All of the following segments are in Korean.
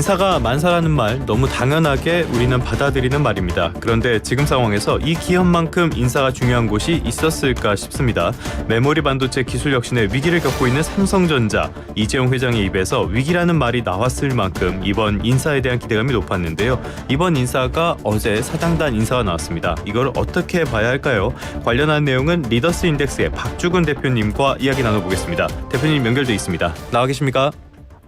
인사가 만사라는 말 너무 당연하게 우리는 받아들이는 말입니다. 그런데 지금 상황에서 이 기업만큼 인사가 중요한 곳이 있었을까 싶습니다. 메모리 반도체 기술 혁신의 위기를 겪고 있는 삼성전자, 이재용 회장의 입에서 위기라는 말이 나왔을 만큼 이번 인사에 대한 기대감이 높았는데요. 이번 인사가 어제 사장단 인사가 나왔습니다. 이걸 어떻게 봐야 할까요? 관련한 내용은 리더스 인덱스의 박주근 대표님과 이야기 나눠보겠습니다. 대표님 연결돼 있습니다. 나와 계십니까?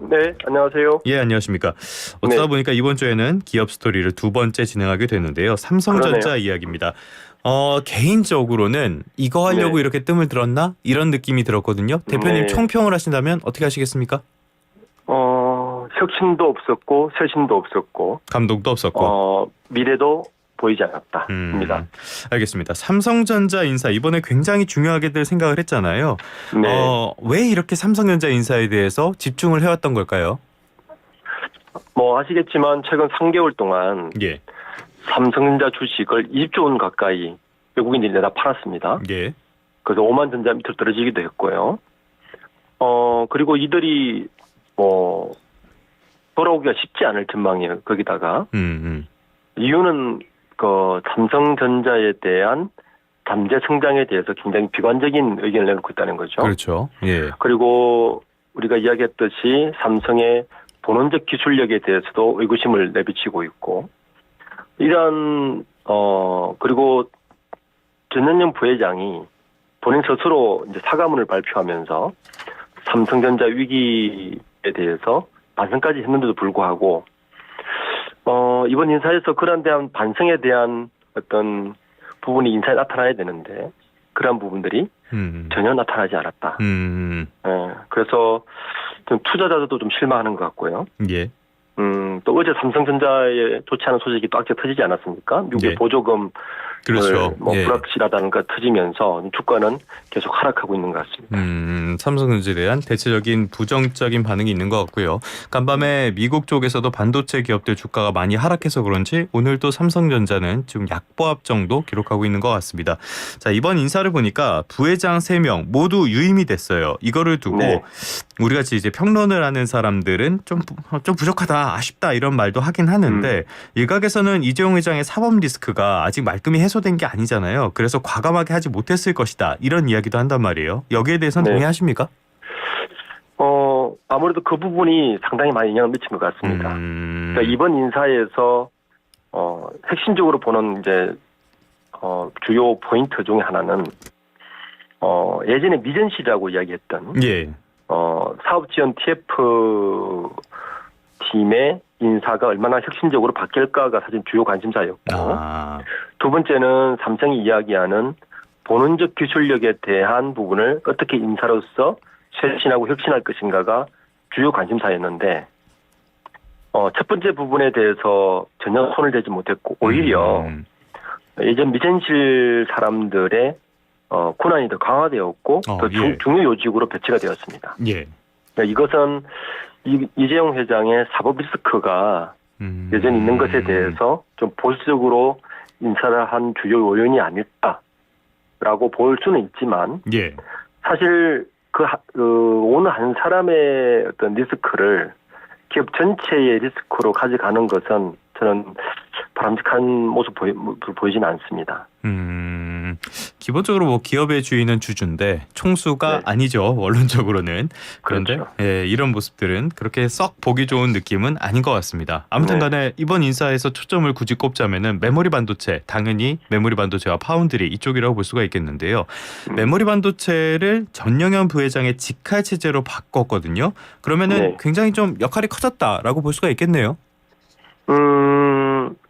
네, 안녕하세요. 예, 안녕하십니까. 어쩌다 보니까 이번 주에는 기업 스토리를 두 번째 진행하게 됐는데요. 삼성전자 그러네요. 이야기입니다. 개인적으로는 이거 하려고 이렇게 뜸을 들었나? 이런 느낌이 들었거든요. 대표님 네. 총평을 하신다면 어떻게 하시겠습니까? 혁신도 없었고 쇄신도 없었고 감동도 없었고. 미래도 보이지 않았다입니다. 알겠습니다. 삼성전자 인사 이번에 굉장히 중요하게들 생각을 했잖아요. 네. 왜 이렇게 삼성전자 인사에 대해서 집중을 해왔던 걸까요? 뭐 아시겠지만 최근 3개월 동안 예, 삼성전자 주식을 20조 원 가까이 외국인들이 내다 팔았습니다. 예, 그래서 5만 전자 밑으로 떨어지기도 했고요. 그리고 이들이 뭐 돌아오기가 쉽지 않을 전망이에요. 거기다가 이유는 그 삼성전자에 대한 잠재 성장에 대해서 굉장히 비관적인 의견을 내놓고 있다는 거죠. 그렇죠. 예, 그리고 우리가 이야기했듯이 삼성의 본원적 기술력에 대해서도 의구심을 내비치고 있고, 이런 그리고 전현영 부회장이 본인 스스로 이제 사과문을 발표하면서 삼성전자 위기에 대해서 반성까지 했는데도 불구하고 이번 인사에서 그런 대한 반성에 대한 어떤 부분이 인사에 나타나야 되는데 그러한 부분들이 전혀 나타나지 않았다. 그래서 좀 투자자들도 좀 실망하는 것 같고요. 예. 또 어제 삼성전자에 좋지 않은 소식이 또 악재 터지지 않았습니까? 미국의 예. 보조금 그렇죠. 예. 불확실하다는 거 터지면서 주가는 계속 하락하고 있는 것 같습니다. 삼성전자에 대한 대체적인 부정적인 반응이 있는 것 같고요. 간밤에 미국 쪽에서도 반도체 기업들 주가가 많이 하락해서 그런지 오늘도 삼성전자는 지금 약보합 정도 기록하고 있는 것 같습니다. 자, 이번 인사를 보니까 부회장 3명 모두 유임이 됐어요. 이거를 두고 우리 같이 이제 평론을 하는 사람들은 좀 부족하다, 아쉽다 이런 말도 하긴 하는데 일각에서는 이재용 회장의 사법 리스크가 아직 말끔히 해소된 게 아니잖아요. 그래서 과감하게 하지 못했을 것이다. 이런 이야기도 한단 말이에요. 여기에 대해서는 동의하십니까? 아무래도 그 부분이 상당히 많이 영향을 미친 것 같습니다. 그러니까 이번 인사에서 핵심적으로 보는 이제 주요 포인트 중에 하나는 예전에 미전실이라고 이야기했던 사업 지원 TF 팀의 인사가 얼마나 혁신적으로 바뀔까가 사실 주요 관심사였고, 두 번째는 삼성이 이야기하는 본원적 기술력에 대한 부분을 어떻게 인사로서 쇄신하고 혁신할 것인가가 주요 관심사였는데, 첫 번째 부분에 대해서 전혀 손을 대지 못했고, 오히려 예전 미전실 사람들의 권한이 더 강화되었고, 더 중요 요직으로 배치가 되었습니다. 예. 그러니까 이것은 이재용 회장의 사법 리스크가 여전히 있는 것에 대해서 좀 보수적으로 인사를 한 주요 요인이 아닐까라고 볼 수는 있지만, 사실 어느 한 사람의 어떤 리스크를 기업 전체의 리스크로 가져가는 것은 저는 바람직한 모습 보이지는 않습니다. 기본적으로 뭐 기업의 주인은 주주인데 총수가 아니죠, 원론적으로는. 그런데 그렇죠. 이런 모습들은 그렇게 썩 보기 좋은 느낌은 아닌 것 같습니다. 아무튼 간에 이번 인사에서 초점을 굳이 꼽자면은 메모리 반도체, 당연히 메모리 반도체와 파운드리 이쪽이라고 볼 수가 있겠는데요. 메모리 반도체를 전영현 부회장의 직할 체제로 바꿨거든요. 그러면은 굉장히 좀 역할이 커졌다라고 볼 수가 있겠네요.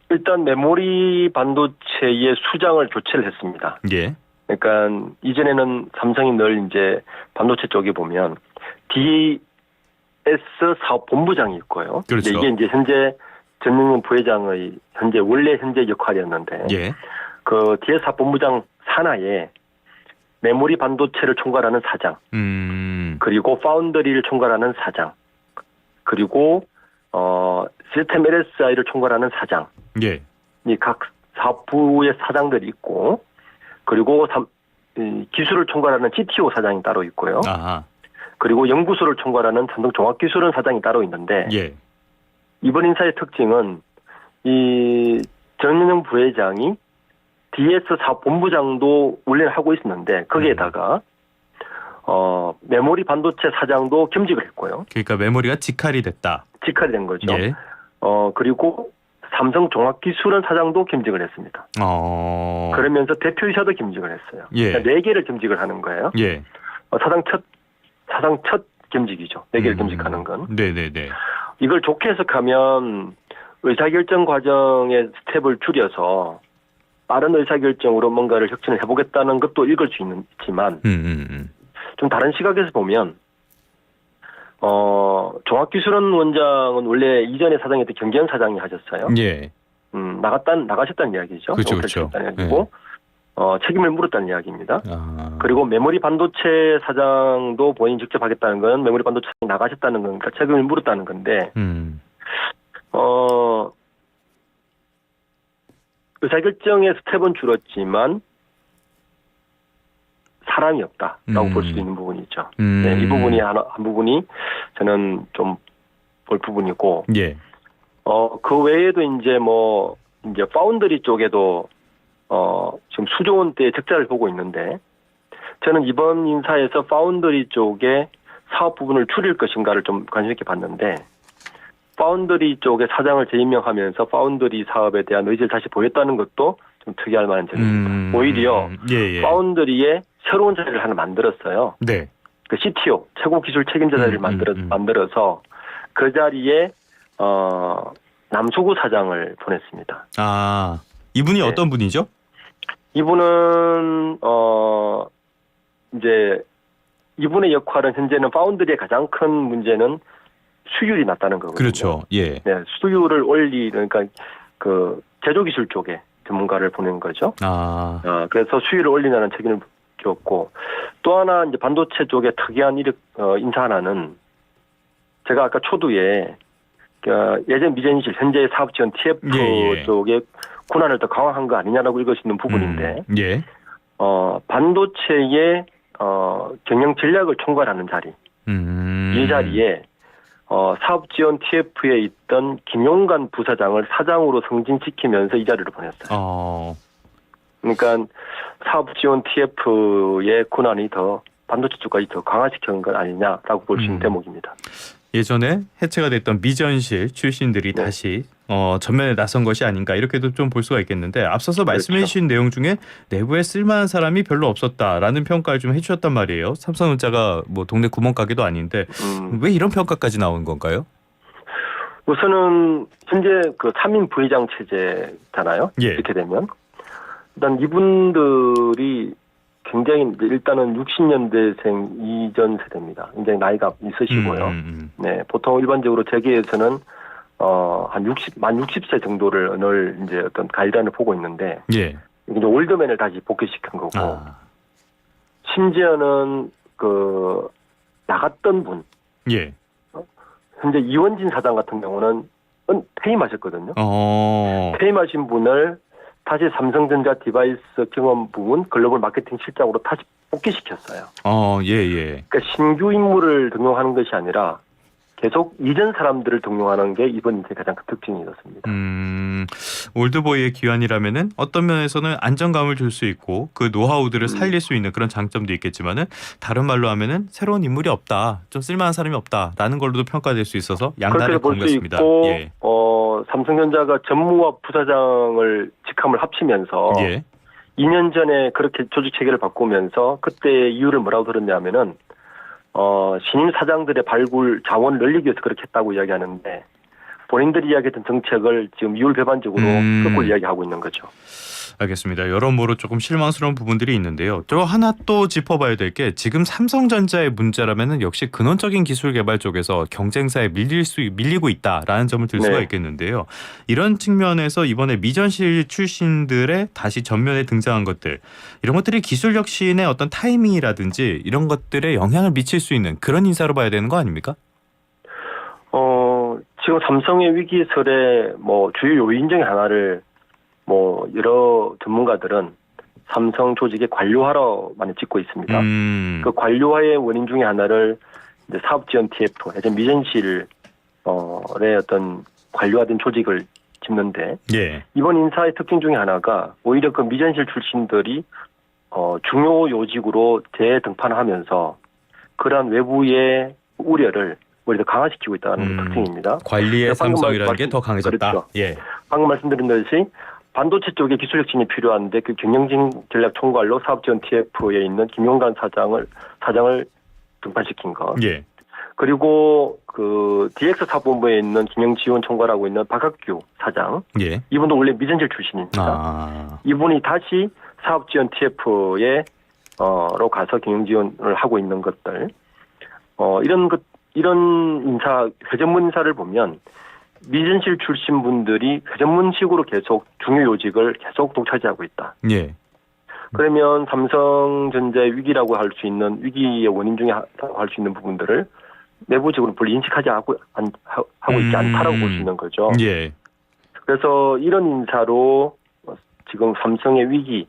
일단 메모리 반도체의 수장을 교체를 했습니다. 예. 그러니까 이전에는 삼성이 늘 이제 반도체 쪽에 보면 DS 사업 본부장이 있고요. 그렇죠. 이게 이제 현재 전영현 부회장의 원래 역할이었는데, 그 DS 사업 본부장 산하에 메모리 반도체를 총괄하는 사장, 그리고 파운드리를 총괄하는 사장, 그리고 시스템 LSI를 총괄하는 사장, 이 각 사업부의 사장들이 있고, 그리고 기술을 총괄하는 CTO 사장이 따로 있고요. 그리고 연구소를 총괄하는 삼성종합기술원 사장이 따로 있는데, 이번 인사의 특징은 이 정진영 부회장이 DS 사업본부장도 원래는 하고 있었는데 거기에다가 메모리 반도체 사장도 겸직을 했고요. 그러니까 메모리가 직할이 됐다. 직할이 된 거죠. 예. 그리고 삼성 종합기술원 사장도 겸직을 했습니다. 그러면서 대표이사도 겸직을 했어요. 예. 그러니까 4개를 겸직을 하는 거예요. 예. 사장 첫 겸직이죠. 4개를 겸직하는 건. 네네네. 이걸 좋게 해석하면 의사결정 과정의 스텝을 줄여서 빠른 의사결정으로 뭔가를 혁신을 해보겠다는 것도 읽을 수 있지만 좀 다른 시각에서 보면 종합기술원 원장은 원래 이전에 사장이었던 경기현 사장이 하셨어요. 예. 나가셨다는 이야기죠. 그렇죠. 이야기고 책임을 물었다는 이야기입니다. 아. 그리고 메모리 반도체 사장도 본인이 직접 하겠다는 건 메모리 반도체 사장이 나가셨다는 건 그러니까 책임을 물었다는 건데 의사결정의 스텝은 줄었지만 사람이 없다라고 볼 수 있는 부분이죠. 네, 이 부분이 한 부분이 저는 좀 볼 부분이고, 예. 그 외에도 이제 파운드리 쪽에도 지금 수조 원대의 적자를 보고 있는데, 저는 이번 인사에서 파운드리 쪽에 사업 부분을 줄일 것인가를 좀 관심 있게 봤는데, 파운드리 쪽에 사장을 재임명하면서 파운드리 사업에 대한 의지를 다시 보였다는 것도 좀 특이할 만한 점입니다. 오히려 파운드리에 새로운 자리를 하나 만들었어요. 네. 그 CTO, 최고 기술 책임자 자리를 만들어서 그 자리에 남소구 사장을 보냈습니다. 아, 이분이 네. 어떤 분이죠? 이분은 이제 이분의 역할은 현재는 파운드리의 가장 큰 문제는 수율이 낮다는 거거든요. 그렇죠. 예. 네, 수율을 그러니까 그 제조기술 쪽에 전문가를 보낸 거죠. 그래서 수율을 올리는 책임을 줬고, 또 하나 이제 반도체 쪽에 특이한 인사 하나는 제가 아까 초두에 예전 미전실 현재 사업 지원 TF 쪽에 권한을 더 강화한 거 아니냐라고 읽을 수 있는 부분인데, 반도체의 경영 전략을 총괄하는 자리, 이 자리에 사업 지원 TF에 있던 김용관 부사장을 사장으로 승진시키면서 이 자리를 보냈어요. 그러니까 사업 지원 TF의 권한이 더 반도체 쪽까지 더 강화시키는 것 아니냐라고 볼 수 있는 대목입니다. 예전에 해체가 됐던 미전실 출신들이 다시 전면에 나선 것이 아닌가 이렇게도 좀 볼 수가 있겠는데, 앞서서 말씀해 주신 내용 중에 내부에 쓸만한 사람이 별로 없었다라는 평가를 좀 해주셨단 말이에요. 삼성전자가 뭐 동네 구멍가게도 아닌데 왜 이런 평가까지 나온 건가요? 우선은 현재 그 3인 부회장 체제잖아요. 이렇게 되면 일단 이분들이 굉장히 이제 일단은 60년대생 이전 세대입니다. 굉장히 나이가 있으시고요. 네, 보통 일반적으로 재계에서는 만 60세 정도를 넣을 이제 어떤 가이드라인을 보고 있는데, 이제 올드맨을 다시 복귀시킨 거고, 심지어는 그 나갔던 분, 현재 이원진 사장 같은 경우는 퇴임하셨거든요. 퇴임하신 분을 다시 삼성전자 디바이스 경험 부문 글로벌 마케팅 실장으로 다시 복귀시켰어요. 그러니까 신규 인물을 등용하는 것이 아니라 계속 이전 사람들을 등용하는 게 이번 인사의 가장 큰 특징이었습니다. 올드보이의 귀환이라면은 어떤 면에서는 안정감을 줄 수 있고 그 노하우들을 살릴 수 있는 그런 장점도 있겠지만은, 다른 말로 하면은 새로운 인물이 없다, 좀 쓸만한 사람이 없다라는 걸로도 평가될 수 있어서 양날의 검 같습니다. 삼성전자가 전무와 부사장을 직함을 합치면서 2년 전에 그렇게 조직 체계를 바꾸면서 그때 이유를 뭐라고 들었냐면은 신임 사장들의 발굴 자원을 늘리기 위해서 그렇게 했다고 이야기하는데, 본인들이 이야기했던 정책을 지금 이율배반적으로 거꾸로 이야기하고 있는 거죠. 알겠습니다. 여러모로 조금 실망스러운 부분들이 있는데요. 또 하나 또 짚어봐야 될 게, 지금 삼성전자의 문제라면은 역시 근원적인 기술 개발 쪽에서 경쟁사에 밀리고 있다라는 점을 들 수가 있겠는데요. 이런 측면에서 이번에 미전실 출신들의 다시 전면에 등장한 것들, 이런 것들이 기술 혁신의 어떤 타이밍이라든지 이런 것들에 영향을 미칠 수 있는 그런 인사로 봐야 되는 거 아닙니까? 지금 삼성의 위기설의 주요 요인 중에 하나를 여러 전문가들은 삼성 조직의 관료화로 많이 짚고 있습니다. 그 관료화의 원인 중에 하나를 이제 사업 지원 TF, 예전 미전실의 어떤 관료화된 조직을 짚는데 예. 이번 인사의 특징 중에 하나가 오히려 그 미전실 출신들이 중요 요직으로 재등판하면서 그러한 외부의 우려를 오히려 강화시키고 있다는 게 특징입니다. 관리의 방금 삼성이라는 게 더 강해졌다. 그렇죠. 예. 방금 말씀드린 듯이 반도체 쪽에 기술 혁신이 필요한데 그 경영진 전략 총괄로 사업지원 TF에 있는 김용관 사장을 등판시킨 것. 예. 그리고 그 DX 사업본부에 있는 김영지원 총괄하고 있는 박학규 사장. 예. 이분도 원래 미전실 출신입니다. 아. 이분이 다시 사업지원 TF에 로 가서 경영지원을 하고 있는 것들. 이런 인사 회전문 인사를 보면 미전실 출신 분들이 회전문식으로 계속 중요 요직을 계속 독차지하고 있다. 예. 그러면 삼성전자의 위기라고 할 수 있는 위기의 원인 중에 할 수 있는 부분들을 내부적으로 별로 인식하지 하고 있지 않다라고 볼 수 있는 거죠. 예. 그래서 이런 인사로 지금 삼성의 위기,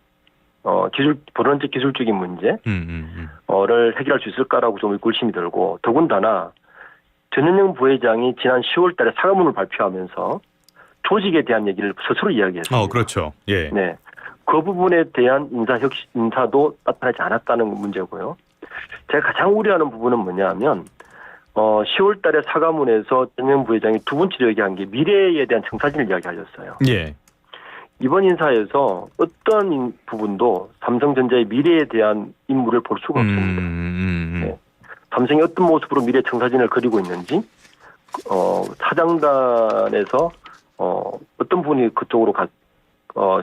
본원적 기술적인 문제를 해결할 수 있을까라고 좀 의구심이 들고, 더군다나 전현영 부회장이 지난 10월 달에 사과문을 발표하면서 조직에 대한 얘기를 스스로 이야기했습니다. 그렇죠. 예. 네. 그 부분에 대한 인사도 나타나지 않았다는 문제고요. 제가 가장 우려하는 부분은 뭐냐면 10월 달에 사과문에서 전현영 부회장이 두 번째로 얘기한 게 미래에 대한 청사진을 이야기하셨어요. 예. 이번 인사에서 어떤 부분도 삼성전자의 미래에 대한 인물을 볼 수가 없습니다. 네. 삼성이 어떤 모습으로 미래 청사진을 그리고 있는지, 사장단에서 어떤 분이 그쪽으로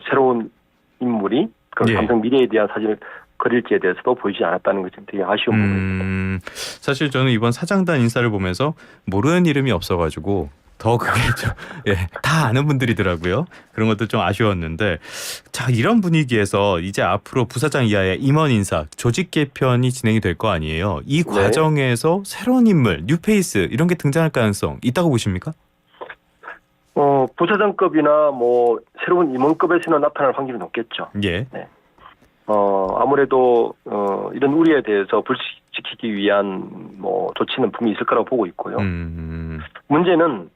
새로운 인물이 예. 삼성 미래에 대한 사진을 그릴지에 대해서도 보이지 않았다는 것이 되게 아쉬운 부분입니다. 사실 저는 이번 사장단 인사를 보면서 모르는 이름이 없어가지고 더 그게 좀, 다 아는 분들이더라고요. 그런 것도 좀 아쉬웠는데, 자, 이런 분위기에서 이제 앞으로 부사장 이하의 임원 인사, 조직 개편이 진행이 될 거 아니에요. 이 과정에서 새로운 인물, 뉴페이스 이런 게 등장할 가능성 있다고 보십니까? 부사장급이나 새로운 임원급에서는 나타날 확률이 높겠죠. 예. 네. 아무래도 이런 우려에 대해서 불식시키기 위한 조치는 분명히 있을 거라고 보고 있고요. 문제는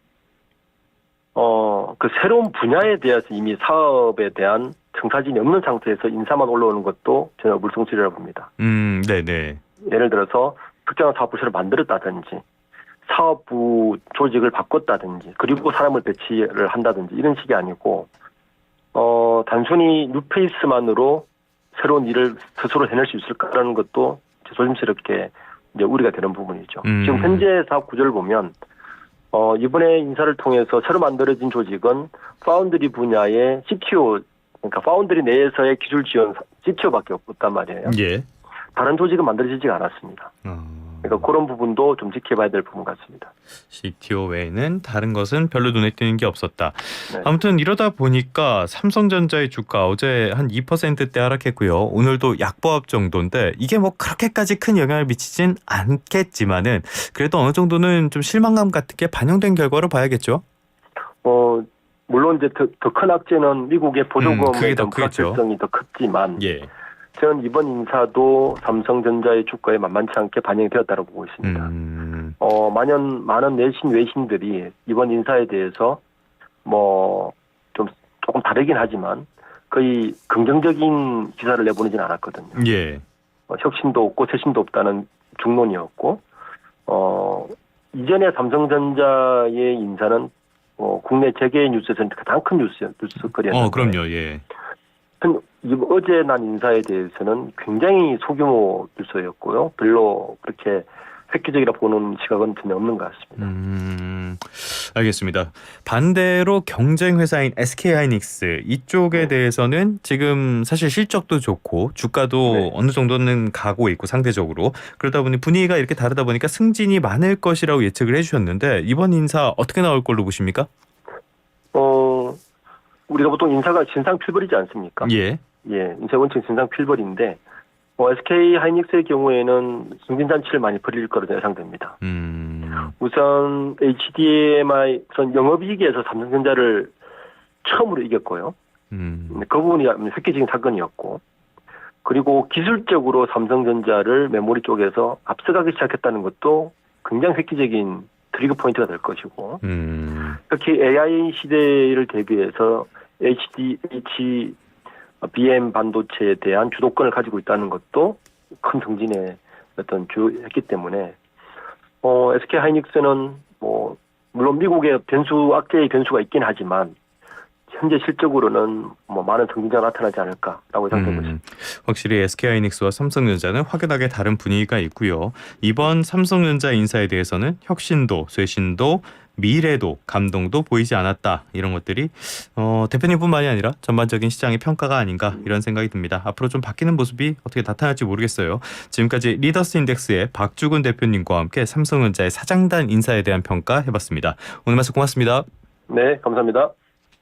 그 새로운 분야에 대해서 이미 사업에 대한 청사진이 없는 상태에서 인사만 올라오는 것도 저는 물성술이라고 봅니다. 네네. 예를 들어서 특정한 사업부서를 만들었다든지 사업부 조직을 바꿨다든지 그리고 사람을 배치를 한다든지 이런 식이 아니고 단순히 뉴페이스만으로 새로운 일을 스스로 해낼 수 있을까라는 것도 조심스럽게 이제 우려가 되는 부분이죠. 지금 현재 사업 구조를 보면 이번에 인사를 통해서 새로 만들어진 조직은 파운드리 분야의 CTO, 그러니까 파운드리 내에서의 기술 지원 CTO밖에 없단 말이에요. 예. 다른 조직은 만들어지지가 않았습니다. 그러니까 그런 부분도 좀 지켜봐야 될 부분 같습니다. CTO 외에는 다른 것은 별로 눈에 띄는 게 없었다. 네. 아무튼 이러다 보니까 삼성전자의 주가 어제 한 2%대 하락했고요. 오늘도 약보합 정도인데 이게 그렇게까지 큰 영향을 미치진 않겠지만은 그래도 어느 정도는 좀 실망감 같은 게 반영된 결과로 봐야겠죠. 물론 이제 더 큰 악재는 미국의 보조금의 불확실성이 더 컸지만 예. 저는 이번 인사도 삼성전자의 주가에 만만치 않게 반영이 되었다고 보고 있습니다. 많은 내신 외신들이 이번 인사에 대해서 좀 조금 다르긴 하지만 거의 긍정적인 기사를 내보내진 않았거든요. 예. 혁신도 없고 쇄신도 없다는 중론이었고 이전에 삼성전자의 인사는 국내 재계 뉴스에서는 가장 큰 뉴스거리였는데 그럼요. 예. 어제 난 인사에 대해서는 굉장히 소규모 뉴스였고요. 별로 그렇게 획기적이라 보는 시각은 전혀 없는 것 같습니다. 알겠습니다. 반대로 경쟁 회사인 SK하이닉스 이쪽에 대해서는 지금 사실 실적도 좋고 주가도 어느 정도는 가고 있고 상대적으로 그러다 보니 분위기가 이렇게 다르다 보니까 승진이 많을 것이라고 예측을 해주셨는데 이번 인사 어떻게 나올 걸로 보십니까? 우리가 보통 인사가 진상필벌이지 않습니까? 예. 예, 인사 원칙 진상필벌인데 SK하이닉스의 경우에는 승진잔치를 많이 벌일 거로 예상됩니다. 우선 HDMI 우선 영업이익에서 삼성전자를 처음으로 이겼고요. 그 부분이 획기적인 사건이었고 그리고 기술적으로 삼성전자를 메모리 쪽에서 앞서가기 시작했다는 것도 굉장히 획기적인 트리거 포인트가 될 것이고 특히 AI 시대를 대비해서 HBM 반도체에 대한 주도권을 가지고 있다는 것도 큰 승진의 어떤 주였기 때문에 SK 하이닉스는 뭐 물론 미국의 악재의 변수가 있긴 하지만 현재 실적으로는 뭐 많은 성장이 나타나지 않을까라고 생각하고 있습니다. 확실히 SK하이닉스와 삼성전자는 확연하게 다른 분위기가 있고요. 이번 삼성전자 인사에 대해서는 혁신도, 쇄신도, 미래도, 감동도 보이지 않았다. 이런 것들이 대표님뿐만이 아니라 전반적인 시장의 평가가 아닌가 이런 생각이 듭니다. 앞으로 좀 바뀌는 모습이 어떻게 나타날지 모르겠어요. 지금까지 리더스 인덱스의 박주근 대표님과 함께 삼성전자의 사장단 인사에 대한 평가 해봤습니다. 오늘 말씀 고맙습니다. 네, 감사합니다.